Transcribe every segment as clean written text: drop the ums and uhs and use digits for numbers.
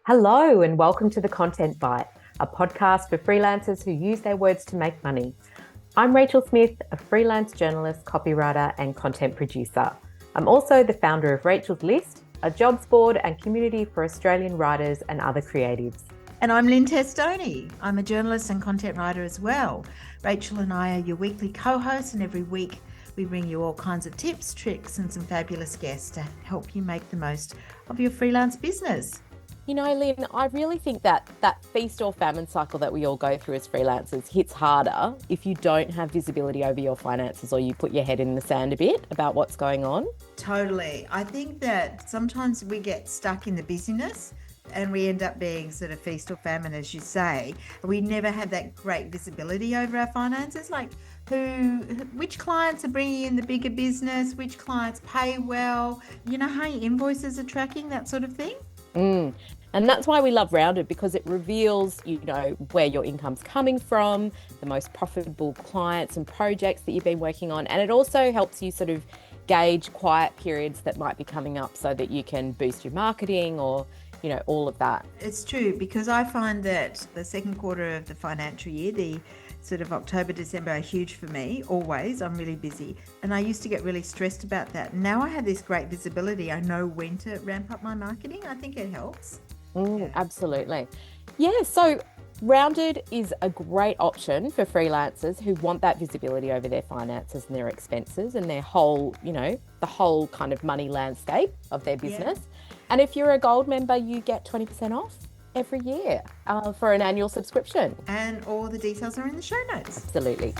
Hello, and welcome to the Content Bite, a podcast for freelancers who use their words to make money. I'm Rachel Smith, a freelance journalist, copywriter, and content producer. I'm also the founder of Rachel's List, a jobs board and community for Australian writers and other creatives. And I'm Lynne Testoni. I'm a journalist and content writer as well. Rachel and I are your weekly co-hosts, and every week we bring you all kinds of tips, tricks, and some fabulous guests to help you make the most of your freelance business. You know, Lynn, I really think that feast or famine cycle that we all go through as freelancers hits harder if you don't have visibility over your finances or you put your head in the sand a bit about what's going on. Totally. I think that sometimes we get stuck in the busyness and we end up being sort of feast or famine, as you say. We never have that great visibility over our finances, like which clients are bringing in the bigger business, which clients pay well, you know, how your invoices are tracking, that sort of thing. And that's why we love Rounded, because it reveals, you know, where your income's coming from, the most profitable clients and projects that you've been working on. And it also helps you sort of gauge quiet periods that might be coming up so that you can boost your marketing or, you know, all of that. It's true, because I find that the second quarter of the financial year, the sort of October, December are huge for me, always. I'm really busy. And I used to get really stressed about that. Now I have this great visibility. I know when to ramp up my marketing. I think it helps. Absolutely. Yeah, so Rounded is a great option for freelancers who want that visibility over their finances and their expenses and their whole, you know, the whole kind of money landscape of their business. Yeah. And if you're a gold member, you get 20% off every year for an annual subscription. And all the details are in the show notes. Absolutely.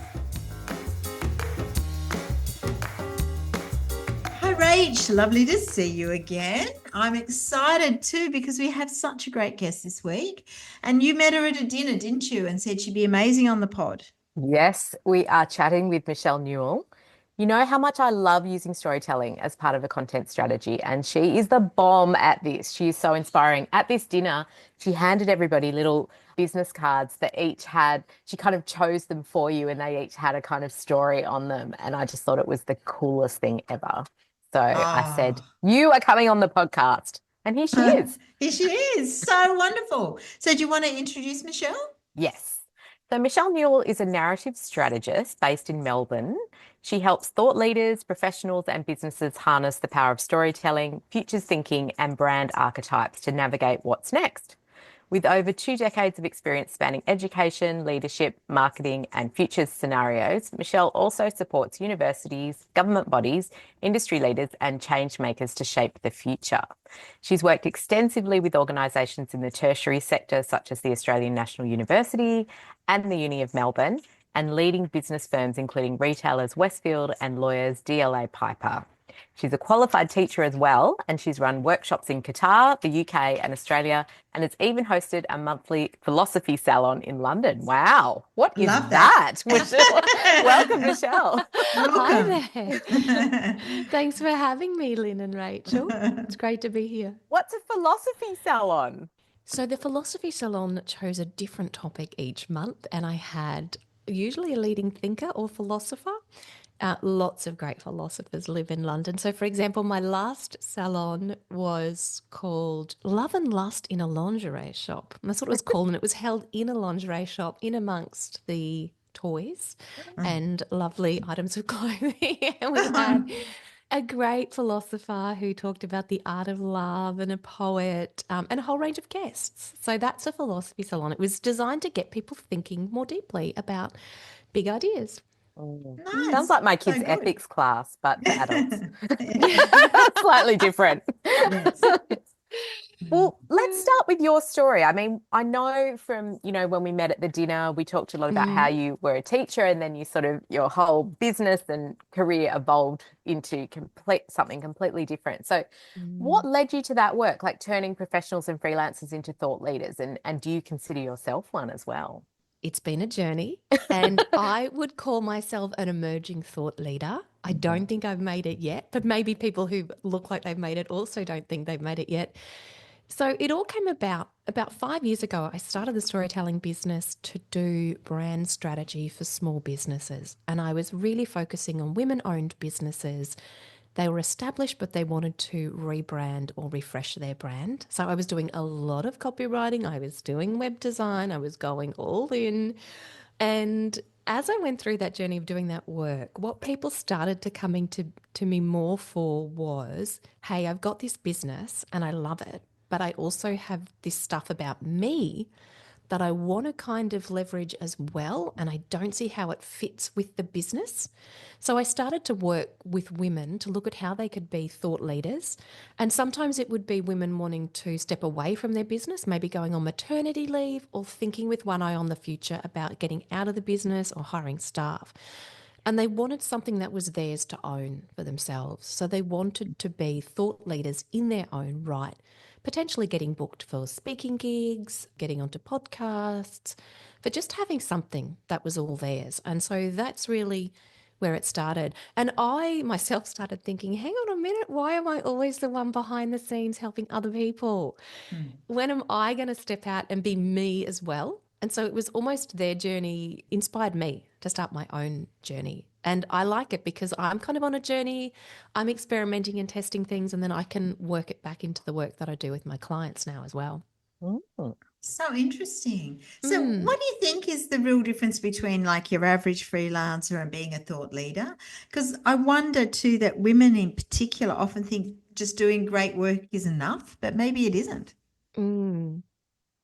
Rach, lovely to see you again. I'm excited too because we have such a great guest this week. And you met her at a dinner, didn't you? And said she'd be amazing on the pod. Yes, we are chatting with Michelle Newell. You know how much I love using storytelling as part of a content strategy, and she is the bomb at this. She is so inspiring. At this dinner, she handed everybody little business cards that each had, she kind of chose them for you, and they each had a kind of story on them. And I just thought it was the coolest thing ever. So I said, you are coming on the podcast. And here she is. Here she is. So wonderful. So do you want to introduce Michelle? Yes. So Michelle Newell is a narrative strategist based in Melbourne. She helps thought leaders, professionals and businesses harness the power of storytelling, futures thinking and brand archetypes to navigate what's next. With over 2 decades of experience spanning education, leadership, marketing and futures scenarios, Michelle also supports universities, government bodies, industry leaders and change makers to shape the future. She's worked extensively with organisations in the tertiary sector such as the Australian National University and the Uni of Melbourne, and leading business firms including retailers Westfield and lawyers DLA Piper. She's a qualified teacher as well, and she's run workshops in Qatar, the UK and Australia, and has even hosted a monthly philosophy salon in London. Wow, what is that? Michelle? Welcome, Michelle. Welcome. Hi there. Thanks for having me, Lynn and Rachel. It's great to be here. What's a philosophy salon? So the philosophy salon chose a different topic each month, and I had usually a leading thinker or philosopher. Lots of great philosophers live in London. So, for example, my last salon was called Love and Lust in a Lingerie Shop. And that's what it was called, and it was held in a lingerie shop in amongst the toys and lovely items of clothing. And we had a great philosopher who talked about the art of love and a poet and a whole range of guests. So that's a philosophy salon. It was designed to get people thinking more deeply about big ideas. Nice. Sounds like my kids' ethics class, but for adults. Slightly different. Yes. Well, let's start with your story. I mean, I know from, you know, when we met at the dinner, we talked a lot about how you were a teacher and then you sort of, your whole business and career evolved into something completely different. So what led you to that work, like turning professionals and freelancers into thought leaders? And do you consider yourself one as well? It's been a journey, and I would call myself an emerging thought leader. I don't think I've made it yet, but maybe people who look like they've made it also don't think they've made it yet. So it all came about 5 years ago. I started the storytelling business to do brand strategy for small businesses, and I was really focusing on women-owned businesses They were established, but they wanted to rebrand or refresh their brand. So I was doing a lot of copywriting. I was doing web design. I was going all in. And as I went through that journey of doing that work, what people started to coming to me more for was, hey, I've got this business and I love it, but I also have this stuff about me that I want to kind of leverage as well. And I don't see how it fits with the business. So I started to work with women to look at how they could be thought leaders. And sometimes it would be women wanting to step away from their business, maybe going on maternity leave or thinking with one eye on the future about getting out of the business or hiring staff. And they wanted something that was theirs to own for themselves. So they wanted to be thought leaders in their own right, potentially getting booked for speaking gigs, getting onto podcasts, for just having something that was all theirs. And so that's really where it started. And I myself started thinking, hang on a minute, why am I always the one behind the scenes helping other people? When am I going to step out and be me as well? And so it was almost their journey inspired me to start my own journey. And I like it because I'm kind of on a journey. I'm experimenting and testing things, and then I can work it back into the work that I do with my clients now as well. Mm. So interesting. So what do you think is the real difference between like your average freelancer and being a thought leader? Because I wonder too that women in particular often think just doing great work is enough, but maybe it isn't. Mm.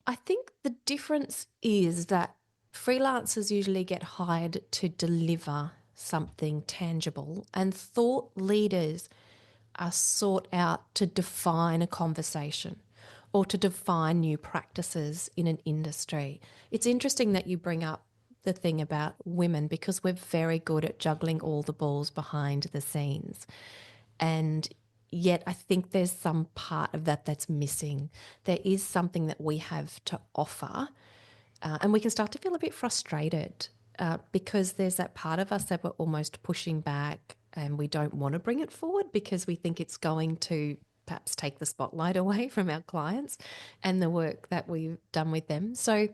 I think the difference is that freelancers usually get hired to deliver something tangible, and thought leaders are sought out to define a conversation or to define new practices in an industry. It's interesting that you bring up the thing about women because we're very good at juggling all the balls behind the scenes. And yet I think there's some part of that that's missing. There is something that we have to offer, and we can start to feel a bit frustrated because there's that part of us that we're almost pushing back and we don't want to bring it forward because we think it's going to perhaps take the spotlight away from our clients and the work that we've done with them. So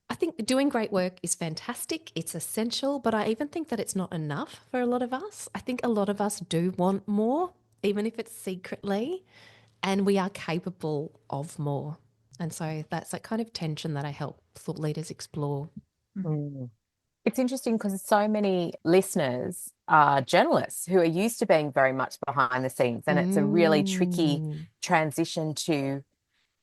I think doing great work is fantastic. It's essential, but I even think that it's not enough for a lot of us. I think a lot of us do want more, even if it's secretly, and we are capable of more. And so that's that kind of tension that I help thought leaders explore. Mm. It's interesting because so many listeners are journalists who are used to being very much behind the scenes, and it's a really tricky Mm. transition to,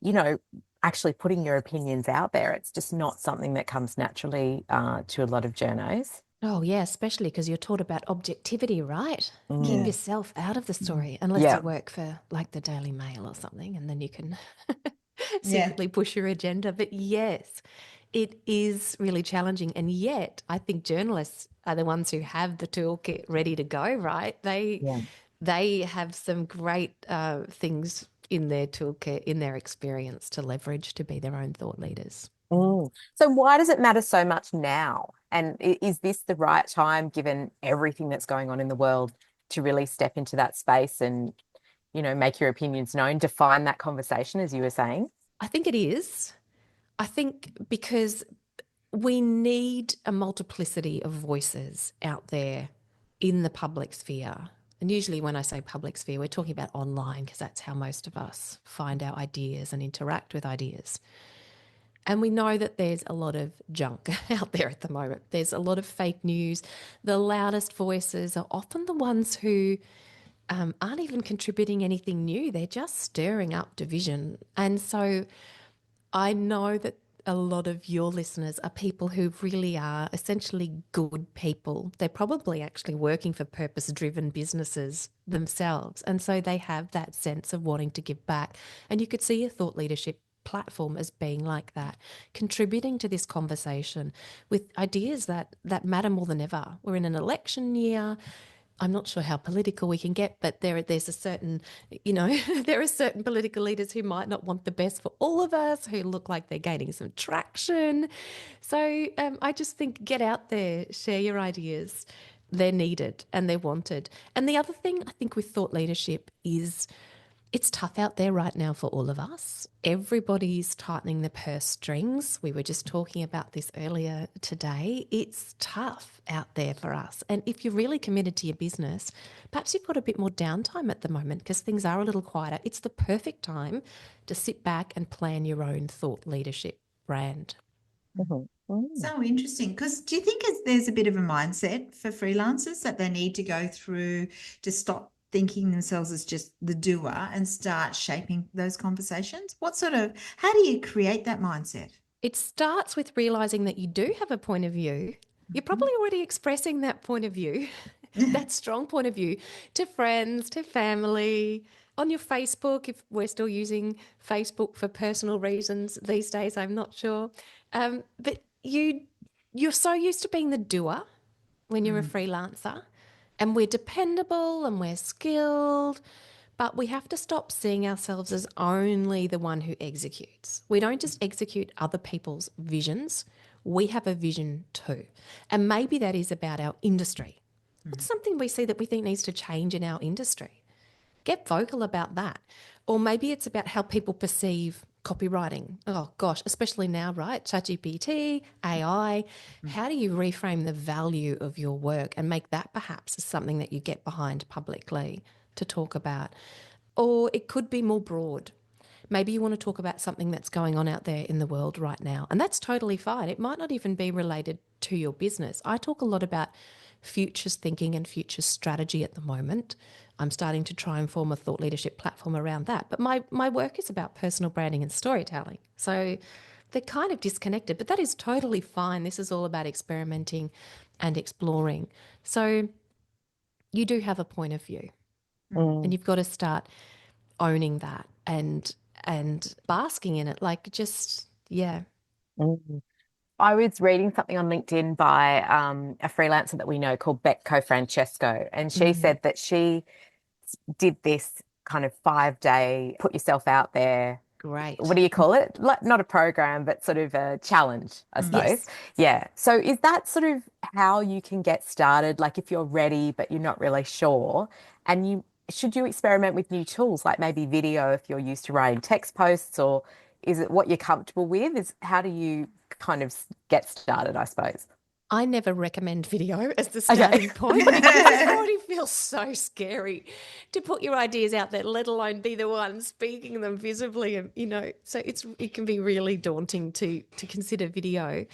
you know, actually putting your opinions out there. It's just not something that comes naturally to a lot of journos. Oh, yeah, especially because you're taught about objectivity, right? Keep Mm. yourself out of the story, unless Yeah. you work for like the Daily Mail or something, and then you can Yeah. secretly push your agenda. But yes, it is really challenging. And yet, I think journalists are the ones who have the toolkit ready to go, right? Yeah. They have some great things in their toolkit, in their experience to leverage to be their own thought leaders. Mm. So why does it matter so much now? And is this the right time, given everything that's going on in the world, to really step into that space and, make your opinions known, define that conversation, as you were saying? I think it is. I think because we need a multiplicity of voices out there in the public sphere. And usually, when I say public sphere, we're talking about online because that's how most of us find our ideas and interact with ideas. And we know that there's a lot of junk out there at the moment. There's a lot of fake news. The loudest voices are often the ones who aren't even contributing anything new. They're just stirring up division. And so I know that a lot of your listeners are people who really are essentially good people. They're probably actually working for purpose-driven businesses themselves. And so they have that sense of wanting to give back. And you could see a thought leadership platform as being like that, contributing to this conversation with ideas that matter more than ever. We're in an election year. I'm not sure how political we can get, but there's a certain, there are certain political leaders who might not want the best for all of us, who look like they're gaining some traction. So I just think get out there, share your ideas. They're needed and they're wanted. And the other thing I think with thought leadership is It's tough out there right now for all of us. Everybody's tightening the purse strings. We were just talking about this earlier today. It's tough out there for us. And if you're really committed to your business, perhaps you've got a bit more downtime at the moment because things are a little quieter. It's the perfect time to sit back and plan your own thought leadership brand. Mhm. Mm. So interesting. Because do you think there's a bit of a mindset for freelancers that they need to go through to stop thinking themselves as just the doer and start shaping those conversations? How do you create that mindset? It starts with realizing that you do have a point of view. You're probably already expressing that point of view, that strong point of view to friends, to family, on your Facebook, if we're still using Facebook for personal reasons these days, I'm not sure. But you're so used to being the doer when you're a freelancer, and we're dependable and we're skilled, but we have to stop seeing ourselves as only the one who executes. We don't just execute other people's visions, we have a vision too. And maybe that is about our industry. What's something we see that we think needs to change in our industry? Get vocal about that. Or maybe it's about how people perceive copywriting. Oh gosh, especially now, right? ChatGPT, AI. How do you reframe the value of your work and make that perhaps something that you get behind publicly to talk about? Or it could be more broad. Maybe you want to talk about something that's going on out there in the world right now. And that's totally fine. It might not even be related to your business. I talk a lot about futures thinking and future strategy at the moment. I'm starting to try and form a thought leadership platform around that. But my work is about personal branding and storytelling. So they're kind of disconnected, but that is totally fine. This is all about experimenting and exploring. So you do have a point of view, and you've got to start owning that and basking in it. Like just, yeah. Mm. I was reading something on LinkedIn by a freelancer that we know called Becco Francesco, and she said that she did this kind of 5-day put yourself out there. Great. What do you call it? Like not a program, but sort of a challenge, I suppose. Yes. Yeah. So is that sort of how you can get started? Like if you're ready, but you're not really sure, and should you experiment with new tools like maybe video if you're used to writing text posts, or is it what you're comfortable with? How do you kind of get started, I suppose? I never recommend video as the Okay. starting point because it already feels so scary to put your ideas out there, let alone be the one speaking them visibly. And, so it can be really daunting to consider video.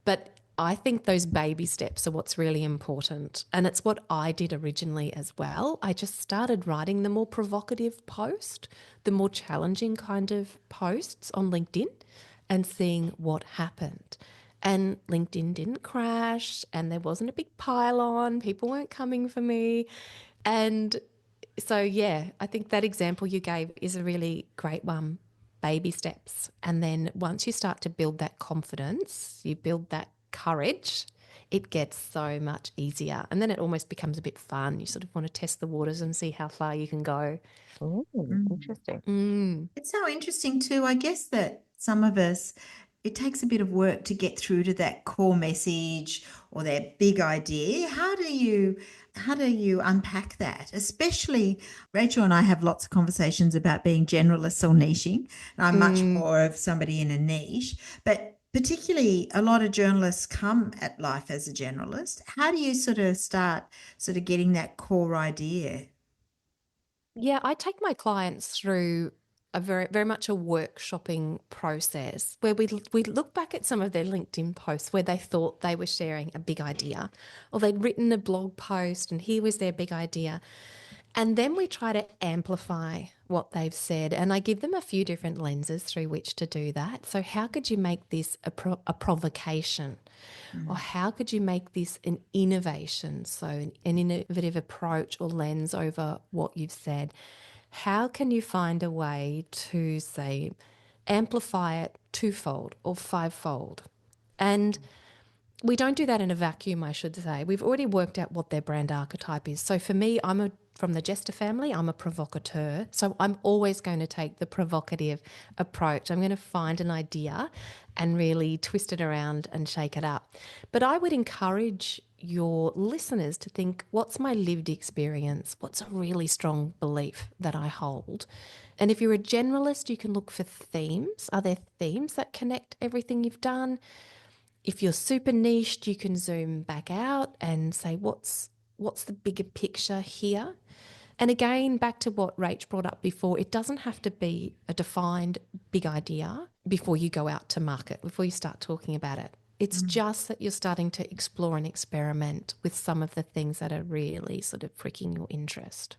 But I think those baby steps are what's really important. And it's what I did originally as well. I just started writing the more provocative post, the more challenging kind of posts on LinkedIn and seeing what happened. And LinkedIn didn't crash and there wasn't a big pile on. People weren't coming for me. And so, yeah, I think that example you gave is a really great one. Baby steps. And then once you start to build that confidence, you build that courage, it gets so much easier. And then it almost becomes a bit fun. You sort of want to test the waters and see how far you can go. Interesting. It's so interesting too. I guess that some of us, it takes a bit of work to get through to that core message or that big idea. How do you unpack that? Especially Rachel and I have lots of conversations about being generalists or niching. And I'm much more of somebody in a niche, but particularly a lot of journalists come at life as a generalist. How do you start getting that core idea? Yeah, I take my clients through a very, very much a workshopping process where we look back at some of their LinkedIn posts where they thought they were sharing a big idea, or they'd written a blog post and here was their big idea. And then we try to amplify what they've said. And I give them a few different lenses through which to do that. So, how could you make this a provocation? Or how could you make this an innovation? So, an innovative approach or lens over what you've said. How can you find a way to, say, amplify it twofold or fivefold? And we don't do that in a vacuum, I should say. We've already worked out what their brand archetype is. So for me, from the Jester family, I'm a provocateur. So I'm always going to take the provocative approach. I'm going to find an idea and really twist it around and shake it up. But I would encourage your listeners to think, what's my lived experience? What's a really strong belief that I hold? And if you're a generalist, you can look for themes. Are there themes that connect everything you've done? If you're super niched, you can zoom back out and say, what's the bigger picture here? And again, back to what Rach brought up before, it doesn't have to be a defined big idea before you go out to market, before you start talking about it. It's just that you're starting to explore and experiment with some of the things that are really sort of pricking your interest.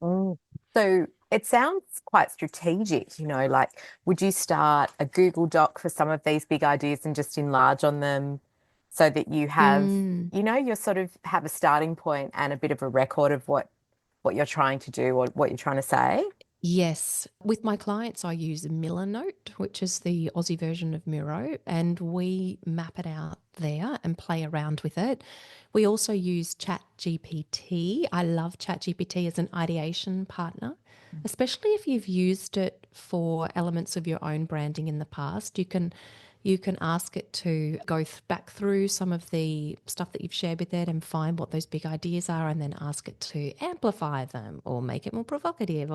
Mm. So it sounds quite strategic, like would you start a Google Doc for some of these big ideas and just enlarge on them so that you have, you sort of have a starting point and a bit of a record of what you're trying to do or what you're trying to say? Yes. With my clients, I use Millernote, which is the Aussie version of Miro, and we map it out there and play around with it. We also use ChatGPT. I love ChatGPT as an ideation partner, especially if you've used it for elements of your own branding in the past. You can ask it to go back through some of the stuff that you've shared with it and find what those big ideas are, and then ask it to amplify them or make it more provocative.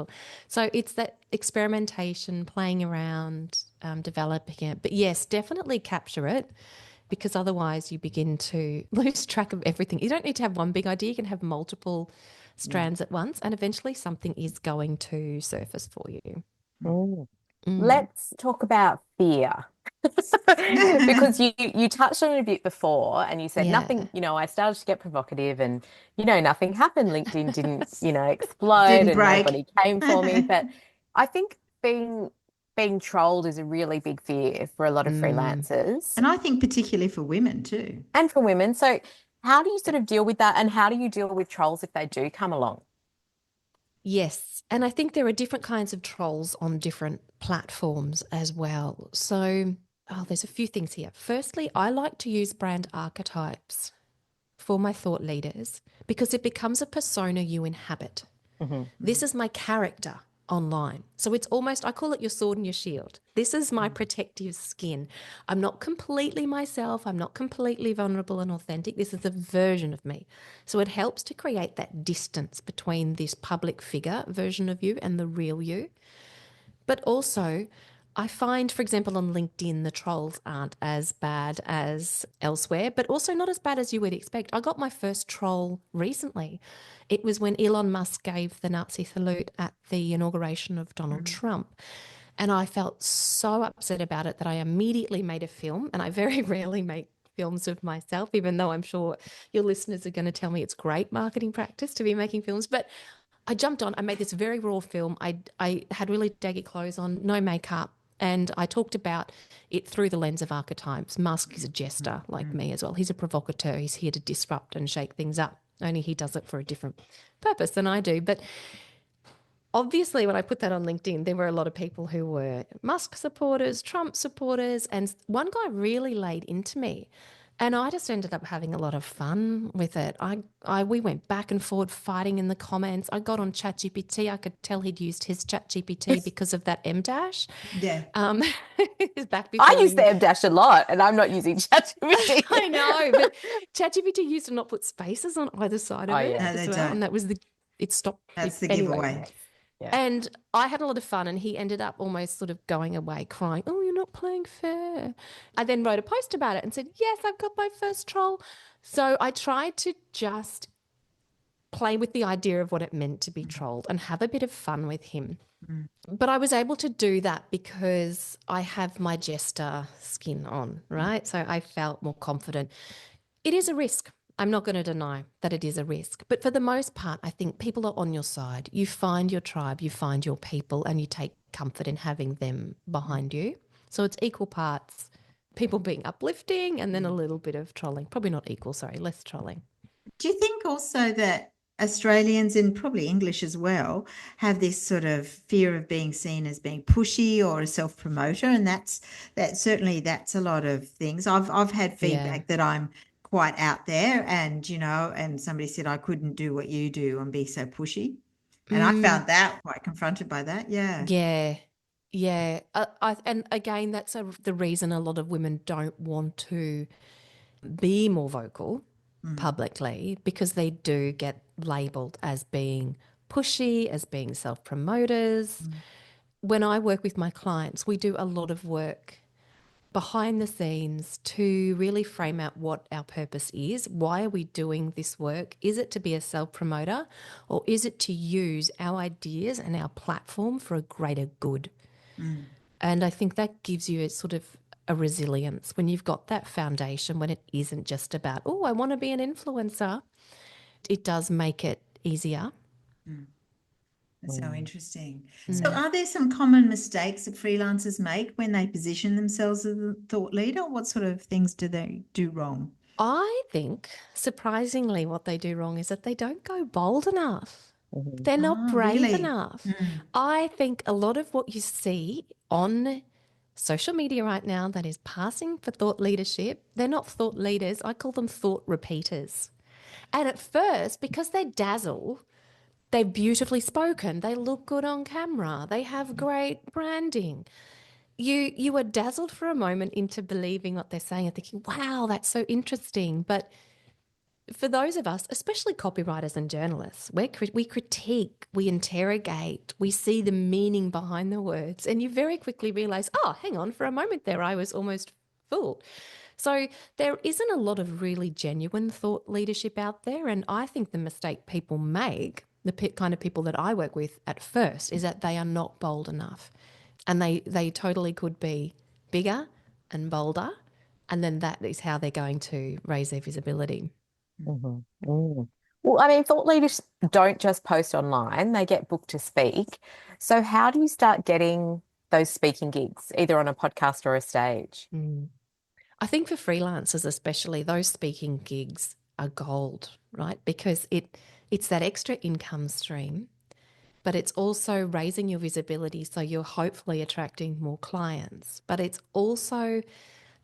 So it's that experimentation, playing around, developing it. But yes, definitely capture it, because otherwise you begin to lose track of everything. You don't need to have one big idea. You can have multiple strands at once, and eventually something is going to surface for you. Mm. Mm. Let's talk about fear. Because you touched on it a bit before and you said Yeah. nothing, I started to get provocative and, nothing happened. LinkedIn didn't, explode Didn't and break. nobody came for me. But I think being trolled is a really big fear for a lot of Mm. freelancers And I think particularly for women too. and for women. So how do you sort of deal with that and how do you deal with trolls if they do come along? Yes. And I think there are different kinds of trolls on different platforms as well. So, there's a few things here. Firstly, I like to use brand archetypes for my thought leaders because it becomes a persona you inhabit. Mhm. This is my character online. So it's almost, I call it your sword and your shield. This is my protective skin. I'm not completely myself. I'm not completely vulnerable and authentic. This is a version of me. So it helps to create that distance between this public figure version of you and the real you. But also, I find, for example, on LinkedIn, the trolls aren't as bad as elsewhere, but also not as bad as you would expect. I got my first troll recently. It was when Elon Musk gave the Nazi salute at the inauguration of Donald Trump. And I felt so upset about it that I immediately made a film, and I very rarely make films of myself, even though I'm sure your listeners are going to tell me it's great marketing practice to be making films. But I jumped on, I made this very raw film. I had really daggy clothes on, no makeup, and I talked about it through the lens of archetypes. Musk is a jester like me as well. He's a provocateur. He's here to disrupt and shake things up. Only he does it for a different purpose than I do. But obviously, when I put that on LinkedIn, there were a lot of people who were Musk supporters, Trump supporters, and one guy really laid into me. And I just ended up having a lot of fun with it. We went back and forth fighting in the comments. I got on ChatGPT. I could tell he'd used his ChatGPT because of that M dash. Yeah. It was back I before use the he. M dash a lot and I'm not using ChatGPT. I know, but ChatGPT used to not put spaces on either side of Oh, it yeah. No, as they well, and don't. that was it stopped. That's the Anyway. giveaway. Yeah. And I had a lot of fun, and he ended up almost sort of going away crying, "Oh, you're not playing fair." I then wrote a post about it and said, "Yes, I've got my first troll." So I tried to just play with the idea of what it meant to be trolled and have a bit of fun with him. But I was able to do that because I have my jester skin on, right? So I felt more confident. It is a risk. I'm not going to deny that it is a risk. But for the most part, I think people are on your side. You find your tribe, you find your people, and you take comfort in having them behind you. So it's equal parts people being uplifting and then a little bit of trolling. Probably not equal, sorry, less trolling. Do you think also that Australians and probably English as well have this sort of fear of being seen as being pushy or a self-promoter? And that's a lot of things. I've had Yeah. feedback that I'm quite out there and and somebody said I couldn't do what you do and be so pushy. And I Mm, found that quite confronted by that. Yeah. yeah. Yeah. And again, that's the reason a lot of women don't want to be more vocal publicly because they do get labeled as being pushy, as being self-promoters. When I work with my clients, we do a lot of work behind the scenes to really frame out what our purpose is. Why are we doing this work? Is it to be a self-promoter, or is it to use our ideas and our platform for a greater good? And I think that gives you a sort of a resilience when you've got that foundation, when it isn't just about, oh, I want to be an influencer. It does make it easier. That's so interesting. Mm. So are there some common mistakes that freelancers make when they position themselves as a thought leader? What sort of things do they do wrong? I think, surprisingly, what they do wrong is that they don't go bold enough. They're not Ah, brave really? enough. I think a lot of what you see on social media right now that is passing for thought leadership, they're not thought leaders. I call them thought repeaters. And at first, because they dazzle, they're beautifully spoken, they look good on camera, they have great branding. You are dazzled for a moment into believing what they're saying and thinking, wow, that's so interesting. But for those of us, especially copywriters and journalists, we critique, we interrogate, we see the meaning behind the words, and you very quickly realize, oh, hang on, for a moment there, I was almost fooled. So there isn't a lot of really genuine thought leadership out there. And I think the mistake people make, the kind of people that I work with at first, is that they are not bold enough. And they totally could be bigger and bolder. And then that is how they're going to raise their visibility. Mhm. Mm. Well, I mean, thought leaders don't just post online, they get booked to speak. So, how do you start getting those speaking gigs, either on a podcast or a stage? I think for freelancers especially, those speaking gigs are gold, right? Because it's that extra income stream, but it's also raising your visibility, so you're hopefully attracting more clients. But it's also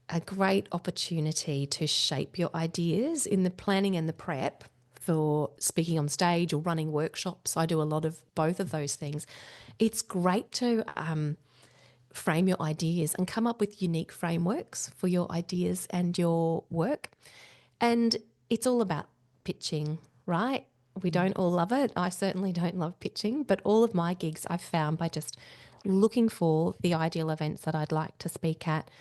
a great opportunity to shape your ideas in the planning and the prep for speaking on stage or running workshops. I do a lot of both of those things. It's great to frame your ideas and come up with unique frameworks for your ideas and your work. And it's all about pitching, right? We don't all love it. I certainly don't love pitching, but all of my gigs I've found by just looking for the ideal events that I'd like to speak at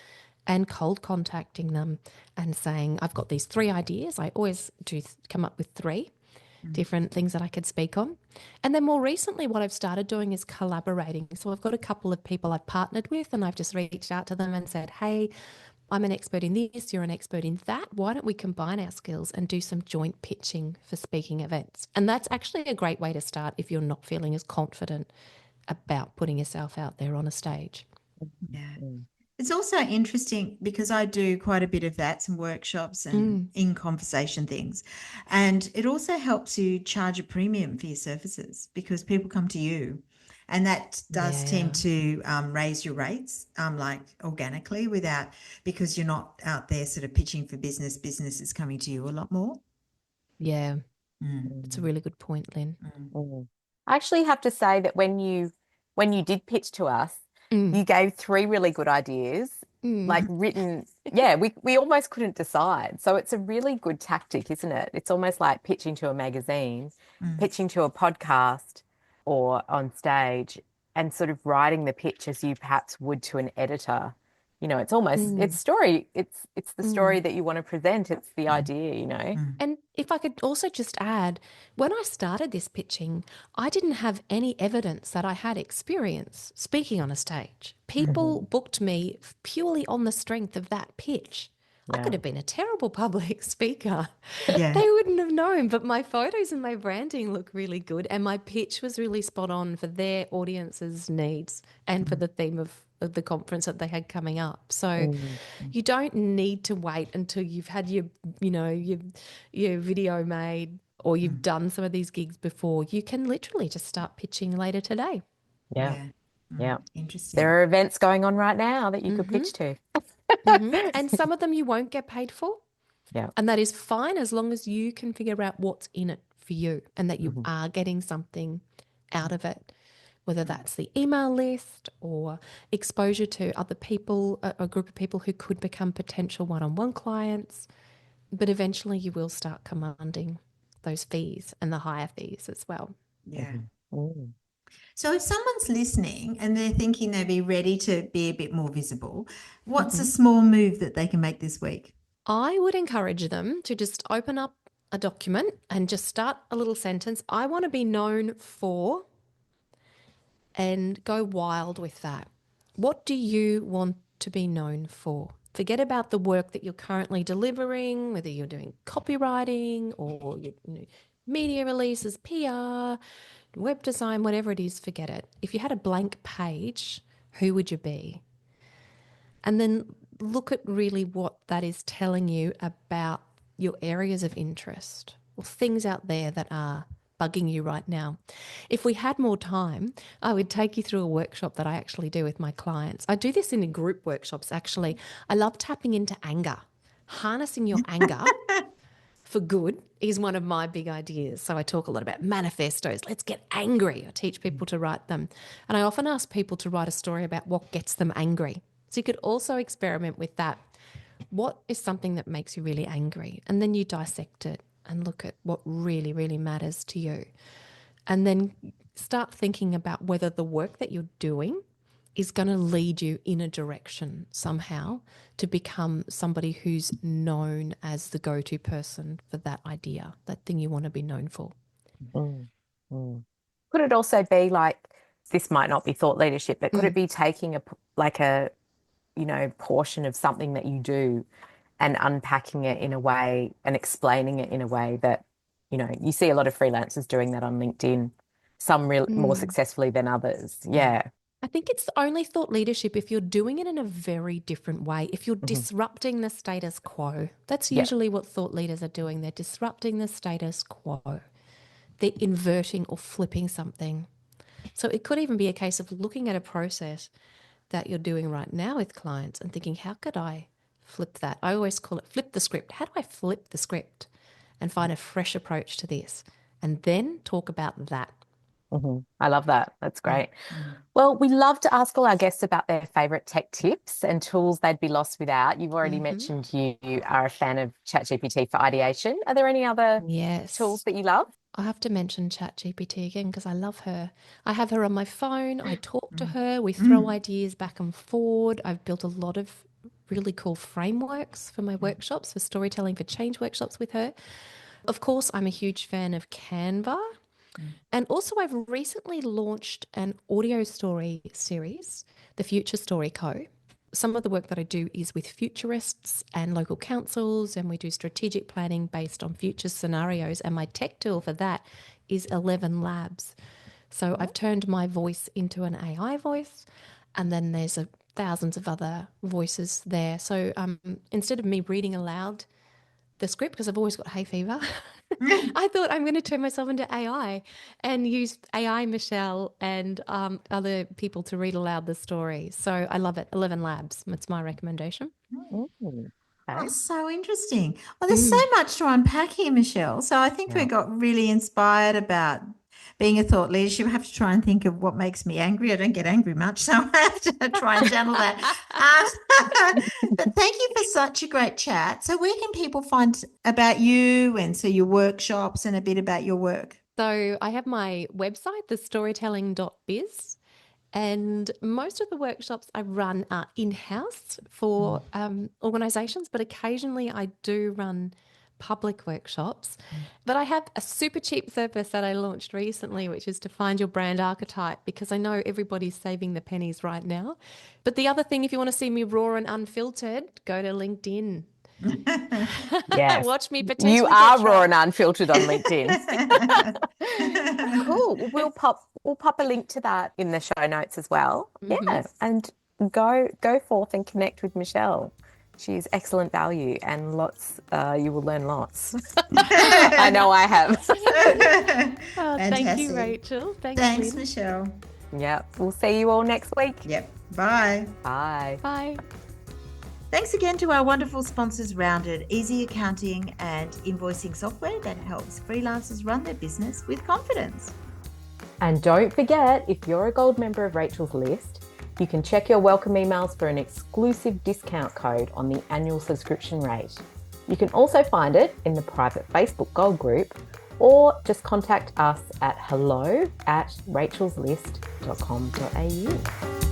and cold contacting them and saying, I've got these 3 ideas. I always do come up with 3 different things that I could speak on. And then more recently, what I've started doing is collaborating. So I've got a couple of people I've partnered with, and I've just reached out to them and said, hey, I'm an expert in this, you're an expert in that. Why don't we combine our skills and do some joint pitching for speaking events? And that's actually a great way to start if you're not feeling as confident about putting yourself out there on a stage. Yeah. Mm. It's also interesting because I do quite a bit of that, some workshops and in conversation things. And it also helps you charge a premium for your services because people come to you. And that does tend to raise your rates like organically because you're not out there sort of pitching for business. Business is coming to you a lot more. Yeah, it's a really good point, Lynn. Mm. I actually have to say that when you did pitch to us, you gave 3 really good ideas, like written. Yeah, we almost couldn't decide. So it's a really good tactic, isn't it? It's almost like pitching to a magazine, pitching to a podcast or on stage, and sort of writing the pitch as you perhaps would to an editor. You know, it's almost it's story. It's the story that you want to present. It's the idea, you know. And if I could also just add, when I started this pitching, I didn't have any evidence that I had experience speaking on a stage. People booked me purely on the strength of that pitch. I could have been a terrible public speaker. Yeah. They wouldn't have known, but my photos and my branding look really good, and my pitch was really spot on for their audience's needs and for the theme of the conference that they had coming up. So you don't need to wait until you've had your video made or you've done some of these gigs before. You can literally just start pitching later today. Yeah. Yeah. Interesting. There are events going on right now that you could pitch to. And some of them you won't get paid for. Yeah. And that is fine as long as you can figure out what's in it for you and that you are getting something out of it, whether that's the email list or exposure to other people, a group of people who could become potential one-on-one clients. but eventually you will start commanding those fees and the higher fees as well. Yeah. Mm. So if someone's listening and they're thinking they'd be ready to be a bit more visible, what's a small move that they can make this week? I would encourage them to just open up a document and just start a little sentence. I want to be known for, and go wild with that. What do you want to be known for? Forget about the work that you're currently delivering, whether you're doing copywriting or media releases, PR, web design, whatever it is, forget it. If you had a blank page, who would you be? And then look at really what that is telling you about your areas of interest or things out there that are bugging you right now. If we had more time, I would take you through a workshop that I actually do with my clients. I do this in group workshops, actually. I love tapping into anger. Harnessing your anger for good is one of my big ideas. So I talk a lot about manifestos. Let's get angry. I teach people to write them. And I often ask people to write a story about what gets them angry. So you could also experiment with that. What is something that makes you really angry? And then you dissect it and look at what really, really matters to you. And then start thinking about whether the work that you're doing is going to lead you in a direction somehow to become somebody who's known as the go-to person for that idea, that thing you want to be known for. Mm. Mm. Could it also be like, this might not be thought leadership, but could it be taking a portion of something that you do and unpacking it in a way and explaining it in a way that, you see a lot of freelancers doing that on LinkedIn, some more successfully than others. Yeah. I think it's only thought leadership if you're doing it in a very different way. If you're disrupting the status quo, that's usually what thought leaders are doing. They're disrupting the status quo. They're inverting or flipping something. So it could even be a case of looking at a process that you're doing right now with clients and thinking, how could I flip that? I always call it flip the script. How do I flip the script and find a fresh approach to this? And then talk about that. I love that. That's great. Well, we love to ask all our guests about their favorite tech tips and tools they'd be lost without. You've already mentioned you are a fan of ChatGPT for ideation. Are there any other tools that you love? I have to mention ChatGPT again because I love her. I have her on my phone. I talk to her. We throw ideas back and forward. I've built a lot of really cool frameworks for my workshops, for storytelling, for change workshops with her. Of course, I'm a huge fan of Canva. And also I've recently launched an audio story series, The Future Story Co. Some of the work that I do is with futurists and local councils, and we do strategic planning based on future scenarios. And my tech tool for that is 11 Labs. So I've turned my voice into an AI voice, and then there's thousands of other voices there. So instead of me reading aloud the script, because I've always got hay fever, I thought I'm going to turn myself into AI and use AI Michelle and other people to read aloud the story. So I love it. 11 Labs. That's my recommendation. Oh, so interesting. Well, there's so much to unpack here, Michelle. So I think we got really inspired about being a thought leadership. I have to try and think of what makes me angry. I don't get angry much, so I have to try and channel that. But thank you for such a great chat. So where can people find about you and so your workshops and a bit about your work? So I have my website, thestorytelling.biz. And most of the workshops I run are in-house for organisations, but occasionally I do run public workshops. But I have a super cheap service that I launched recently, which is to find your brand archetype, because I know everybody's saving the pennies right now. But the other thing, if you want to see me raw and unfiltered, go to LinkedIn. Yes. Watch me potentially. You are raw and unfiltered on LinkedIn. Cool. We'll pop a link to that in the show notes as well. Yeah. And go forth and connect with Michelle. She's excellent value and you will learn lots. I know I have. Thank you, Rachel. Thanks, Lynne. Michelle. Yeah. We'll see you all next week. Yep. Bye. Bye. Bye. Thanks again to our wonderful sponsors, Rounded, easy accounting and invoicing software that helps freelancers run their business with confidence. And don't forget, if you're a gold member of Rachel's list, you can check your welcome emails for an exclusive discount code on the annual subscription rate. You can also find it in the private Facebook Gold group, or just contact us at hello@rachelslist.com.au.